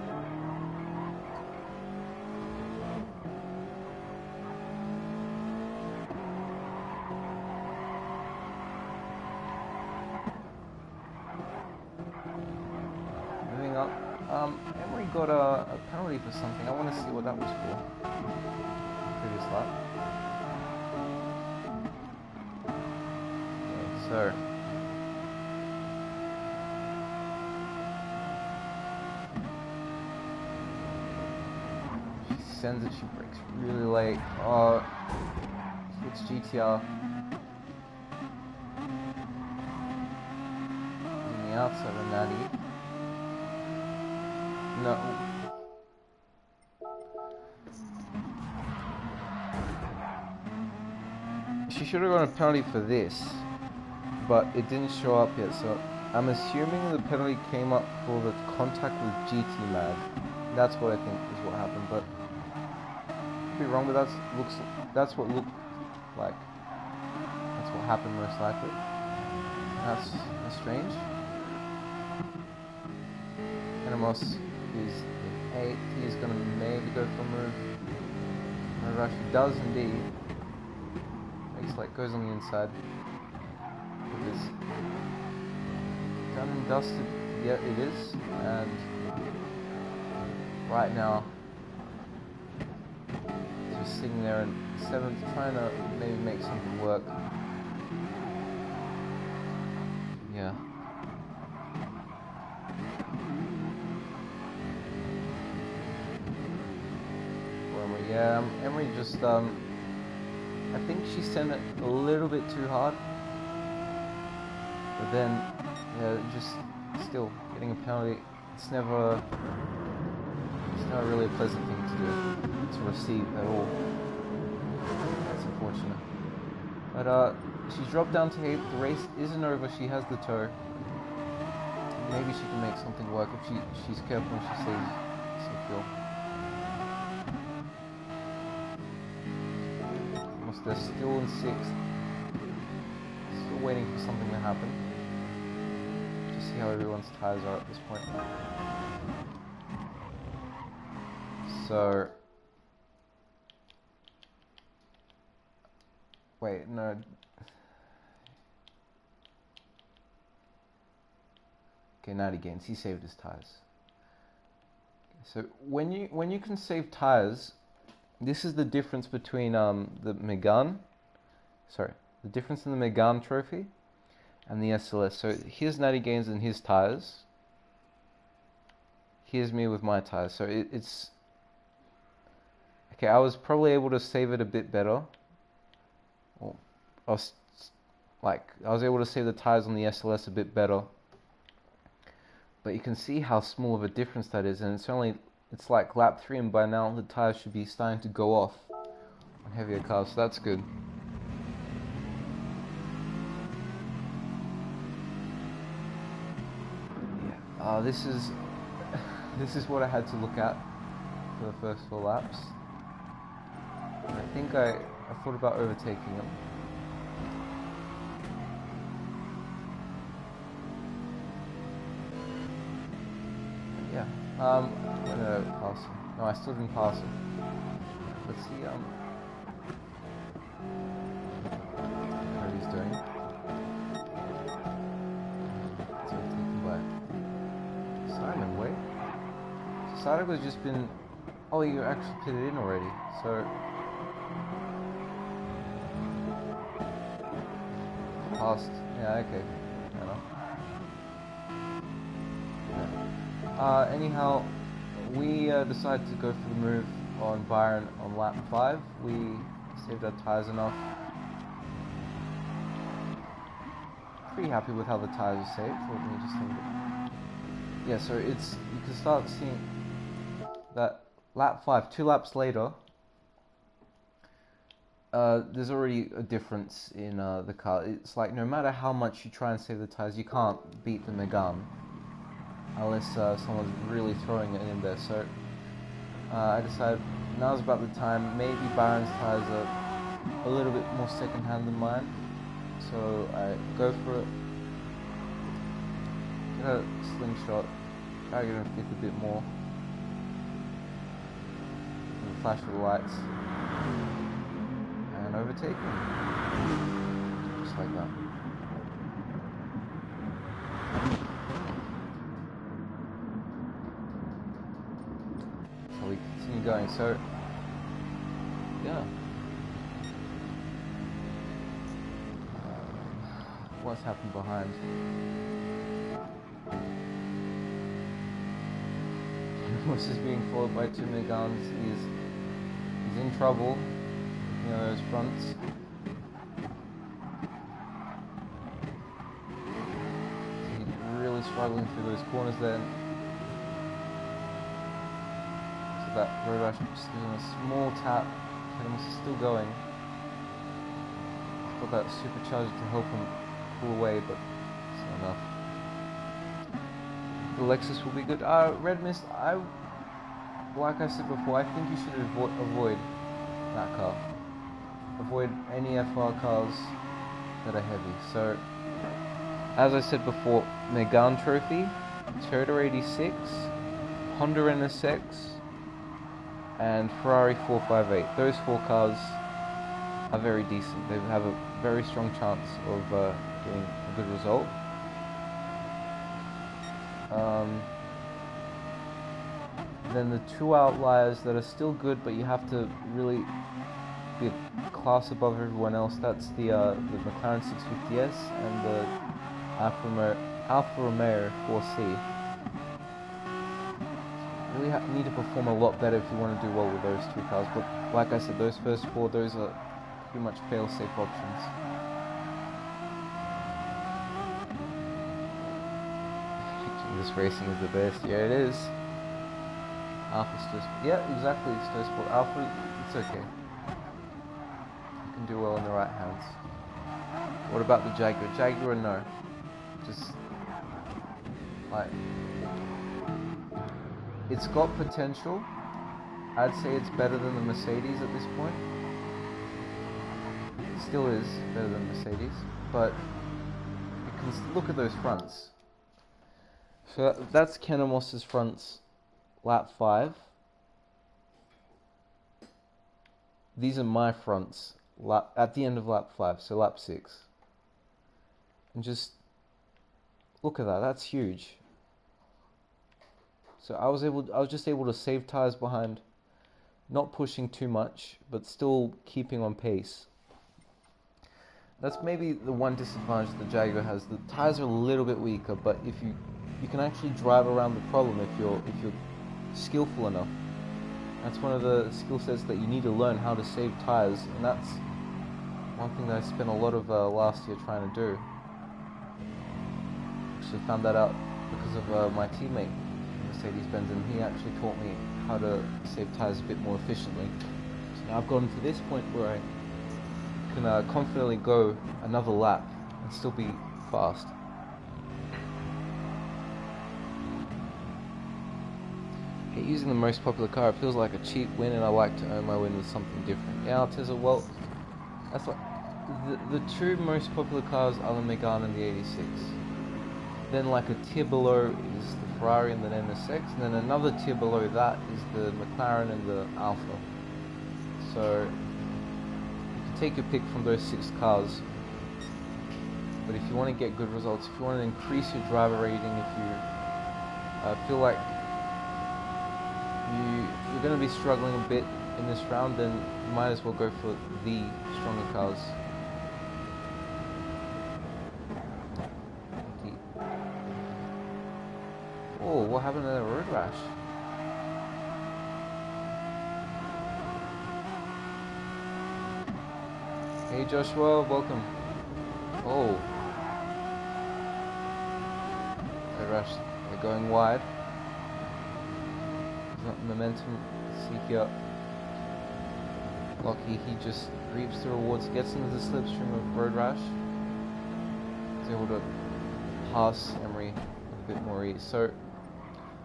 S1: Moving up. Emery got a penalty for something. I want to see what that was for. Previous lap. So she sends it, she brakes really late. Oh, it's GTR. On the outside of Natty. No. She should have got a penalty for this, but it didn't show up yet, so I'm assuming the penalty came up for the contact with GT Mag. That's what I think is what happened, but I could be wrong, but that's what looked like. That's what happened most likely. That's strange. Anamos is in 8th. He's gonna maybe go for a move. No rush. He does indeed. Makes like goes on the inside. It is done and dusted. Yeah, it is. And right now, just sitting there in 7th, trying to maybe make something work. Yeah. Yeah, Emery just, I think she sent it a little bit too hard. But then, yeah, just still getting a penalty. It's never really a pleasant thing to receive at all. That's unfortunate. But she's dropped down to 8th. The race isn't over. She has the toe. Maybe she can make something work if she's careful when she sees some fuel. They're still in 6th. Still waiting for something to happen. Just see how everyone's tyres are at this point. So... Wait, no. Okay, 90 gains. He saved his tyres. So when you can save tires, this is the difference between the Megane, sorry, the difference in the Megane trophy and the SLS. So here's Natty Gaines and his tires. Here's me with my tires. So it's okay. I was probably able to save it a bit better. Or I was able to save the tires on the SLS a bit better. But you can see how small of a difference that is, and it's like lap 3, and by now the tires should be starting to go off on heavier cars, so that's good. Yeah, this is what I had to look at for the first 4 laps. I think I thought about overtaking them. Yeah, I'm gonna pass him. No, I still didn't pass him. Let's see, what he's doing. It's overtaken by Simon, wait. So Sadek has just been, oh, you actually pitted in already, so passed, yeah, okay, fair enough. Anyhow, we decided to go for the move on Byron on lap 5. We saved our tyres enough. Pretty happy with how the tyres are saved. Let me just think. Yeah, so you can start seeing that lap 5, 2 laps later, there's already a difference in the car. It's like no matter how much you try and save the tyres, you can't beat the Megane. Unless someone's really throwing it in there. So I decided now's about the time. Maybe Byron's tyres are a little bit more second-hand than mine, so I go for it. Get a slingshot, try to get him fifth a bit more. And flash of the lights, and overtake him, just like that. We continue going, so yeah. What's happened behind? Moss is being followed by 2 Meganes. He's in trouble. You know, those fronts. He's really struggling through those corners there. That road rash just gives him a small tap. Moss is still going. He's got that supercharger to help him pull away, but it's not enough. The Lexus will be good. Red Mist, like I said before, I think you should avoid that car. Avoid any FR cars that are heavy. So, as I said before, Megane Trophy, Toyota 86, Honda NSX, and Ferrari 458. Those 4 cars are very decent. They have a very strong chance of getting a good result. Then the 2 outliers that are still good, but you have to really be a class above everyone else. That's the McLaren 650S and the Alfa Romeo 4C. Really need to perform a lot better if you want to do well with those 2 cars. But like I said, those first 4, those are pretty much fail-safe options. This racing is the best. Yeah, it is. Alpha Stosport. Yeah, exactly. Stosport. Alpha, it's okay. You can do well in the right hands. What about the Jaguar? Jaguar, no. Just like, it's got potential. I'd say it's better than the Mercedes at this point. It still is better than Mercedes, but you can look at those fronts. So that's Moss's fronts, lap 5. These are my fronts at the end of lap 5, so lap 6. And just look at that, that's huge. So I was just able to save tires behind, not pushing too much, but still keeping on pace. That's maybe the one disadvantage the Jaguar has. The tires are a little bit weaker, but if you can actually drive around the problem if you're skillful enough. That's one of the skill sets that you need to learn, how to save tires, and that's one thing that I spent a lot of last year trying to do. Actually found that out because of my teammate Mercedes-Benz, and he actually taught me how to save tires a bit more efficiently. So now I've gotten to this point where I can confidently go another lap and still be fast. Using the most popular car, it feels like a cheap win, and I like to earn my win with something different. Yeah, Altezza, well, that's like the two most popular cars are the Megane and the 86. Then like a tier below is the Ferrari and the NSX, and then another tier below that is the McLaren and the Alfa. So you can take your pick from those 6 cars, but if you want to get good results, if you want to increase your driver rating, if you feel like you're going to be struggling a bit in this round, then you might as well go for the stronger cars. Oh, what happened to that road rash? Hey Joshua, welcome. Oh, road rash, they're going wide. Momentum. See here, Lockie, he just reaps the rewards, gets into the slipstream of road rash. He's able to pass Emery with a bit more ease. So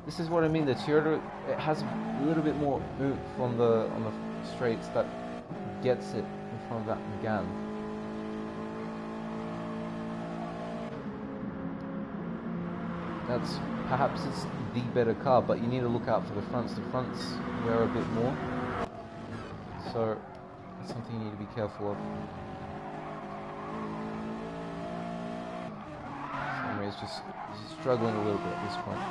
S1: this is what I mean. The Toyota, it has a little bit more oomph on the straights that gets it in front of that Megane. That's perhaps it's the better car, but you need to look out for the fronts. The fronts wear a bit more, so that's something you need to be careful of. Emery is just struggling a little bit at this point.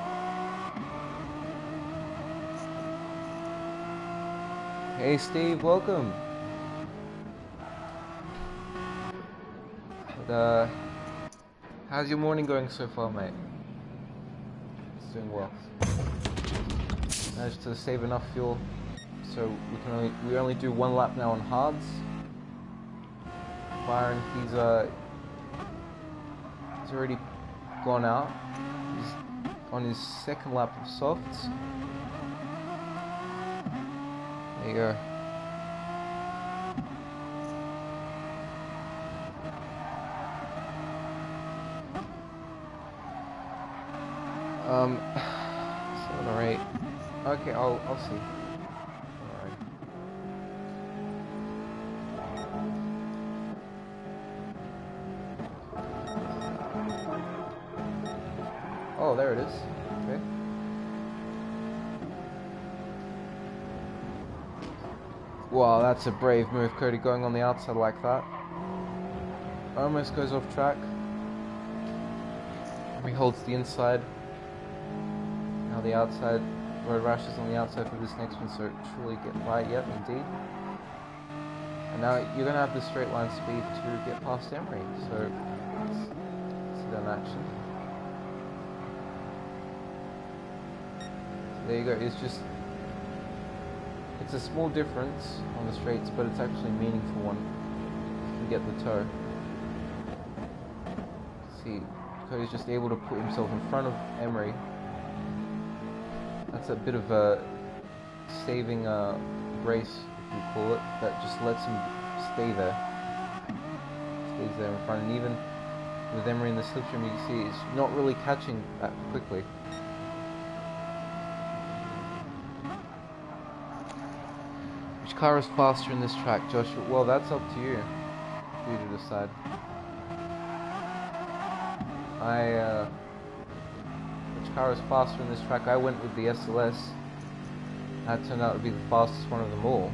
S1: Hey Steve, welcome. But, how's your morning going so far, mate? It's doing well. Managed to save enough fuel, so we only do 1 lap now on hards. Byron, he's already gone out. He's on his 2nd lap of softs. There you go. Um, 7 or 8. Okay, I'll see. Alright. Oh, there it is. Okay. Wow, that's a brave move, Cody, going on the outside like that. Almost goes off track. He holds the inside. Now the outside, road rash is on the outside for this next one, so truly get by it. Yep, indeed. And now you're going to have the straight line speed to get past Emery, so let's see that in action. So there you go, it's a small difference on the straights, but it's actually a meaningful one if you get the toe. See, Cody's just able to put himself in front of Emery. That's a bit of a saving grace, if you call it, that just lets him stay there. Stays there in front, and even with Emery in the slipstream, you can see it's not really catching that quickly. Which car is faster in this track, Joshua? Well, that's up to you for you to decide. Which car is faster in this track? I went with the SLS. That turned out to be the fastest one of them all,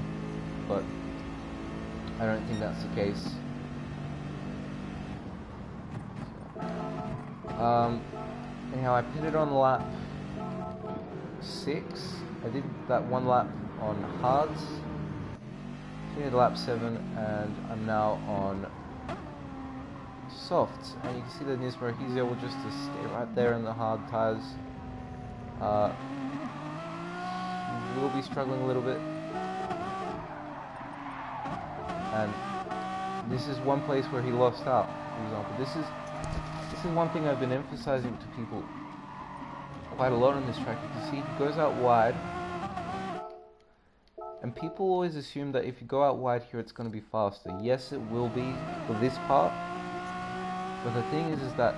S1: but I don't think that's the case. Anyhow, I pitted on lap 6. I did that one lap on hards. Finished lap 7, and I'm now on softs. And you can see that Nismo, he's able just to stay right there in the hard tires. He will be struggling a little bit. And this is one place where he lost out, for example. This is one thing I've been emphasizing to people quite a lot on this track. You can see he goes out wide, and people always assume that if you go out wide here it's going to be faster. Yes, it will be for this part, but the thing is that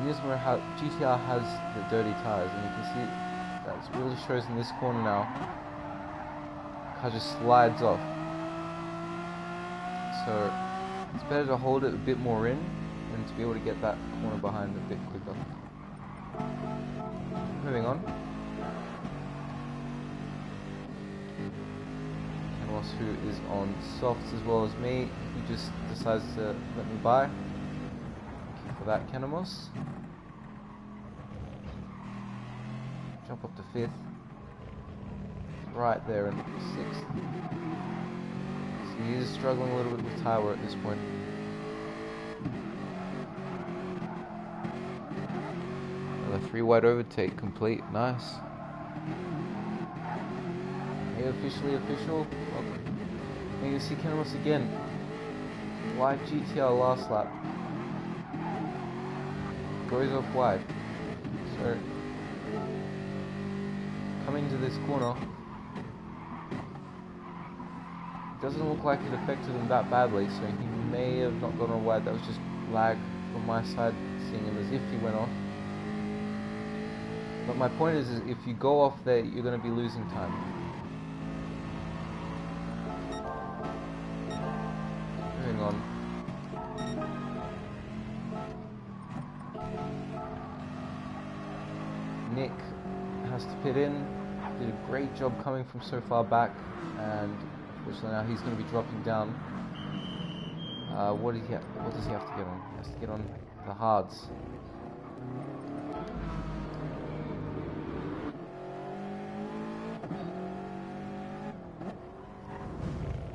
S1: Nismo GTR has the dirty tires, and you can see that really shows in this corner now. The car just slides off. So it's better to hold it a bit more in and to be able to get that corner behind a bit quicker. Moving on. Canos, who is on softs as well as me, he just decides to let me by. Thank you for that, Canamos. Jump up to 5th. Right there in 6th. He is struggling a little bit with tire wear at this point. Another 3 wide overtake complete. Nice. Hey, officially official. Okay. And you can see Canamos again. Wide GTR last lap. Goes off wide. So coming to this corner, doesn't look like it affected him that badly, so he may have not gone on wide. That was just lag from my side, seeing him as if he went off. But my point is if you go off there, you're going to be losing time. Moving on. Nick has to pit in. Did a great job coming from so far back, and unfortunately now he's going to be dropping down. What does he have to get on? He has to get on the hards.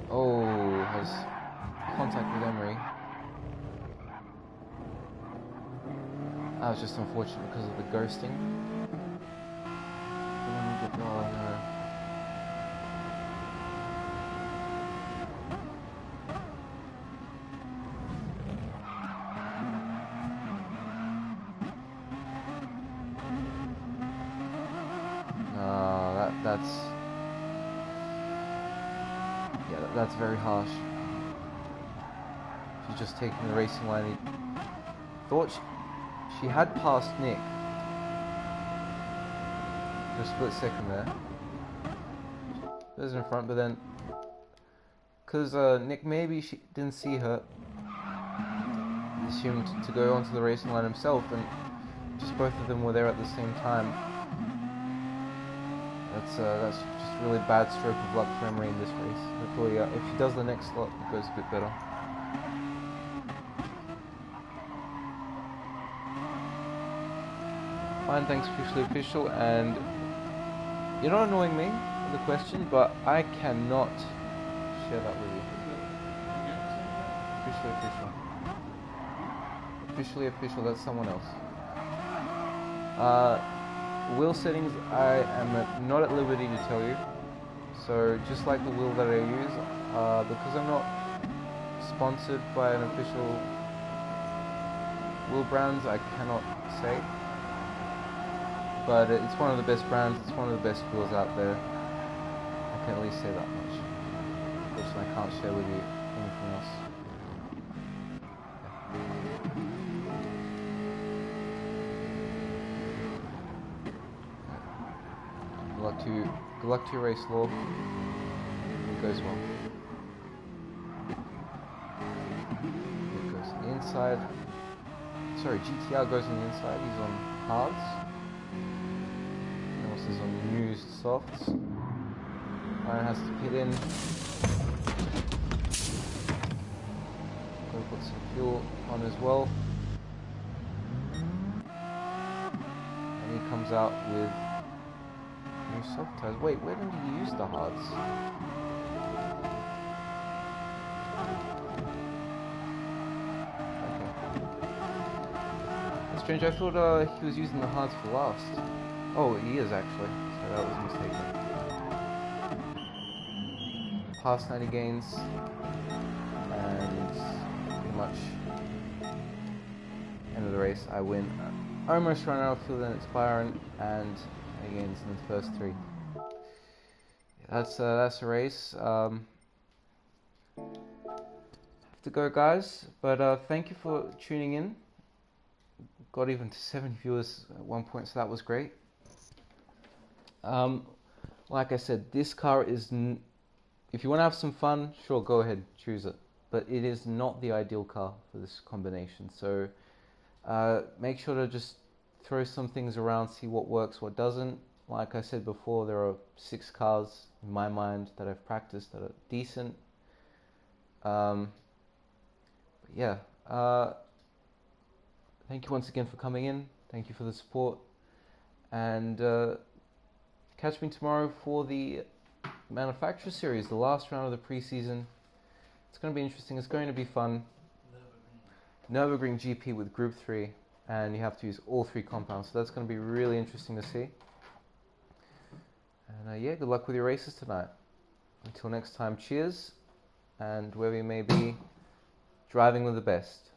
S1: Oh, has contact with Emery. That was just unfortunate because of the ghosting. Oh no. That's very harsh. She's just taking the racing line. He thought she had passed Nick for a split second there. There's in front, but then because Nick maybe she didn't see her, he assumed to go onto the racing line himself, and just both of them were there at the same time. That's just really bad stroke of luck for Emery in this race. Hopefully, if she does the next slot, it goes a bit better. Fine, thanks, officially official, and you're not annoying me with the question, but I cannot share that with you. Officially official. Officially official, that's someone else. Wheel settings, I am not at liberty to tell you. So just like the wheel that I use, because I'm not sponsored by an official wheel brands, I cannot say. But it's one of the best brands, it's one of the best wheels out there. I can at least say that much. Unfortunately, I can't share with you anything else. Good luck to your race, Law. It goes well. It goes on the inside. Sorry, GTR goes on the inside. He's on hards. Else is on used softs. Ryan has to pit in. Got to put some fuel on as well. And he comes out with new soft tires. Wait, when did you use the hards? That's strange. I thought he was using the hards for last. Oh, he is actually. So that was a mistake. Past 90 gains, and pretty much end of the race. I win. I almost ran out of fuel, then it's Byron, and 90 gains in the first three. That's a race. Have to go, guys. But thank you for tuning in. Got even to 70 viewers at one point, so that was great. Like I said, this car is. If you want to have some fun, sure, go ahead, choose it. But it is not the ideal car for this combination. So make sure to just throw some things around, see what works, what doesn't. Like I said before, there are 6 cars in my mind that I've practiced that are decent. Yeah. Thank you once again for coming in. Thank you for the support. And catch me tomorrow for the Manufacturer Series, the last round of the preseason. It's going to be interesting. It's going to be fun. Nürburgring GP with Group 3. And you have to use all 3 compounds. So that's going to be really interesting to see. And yeah, good luck with your races tonight. Until next time, cheers. And wherever you may be, driving with the best.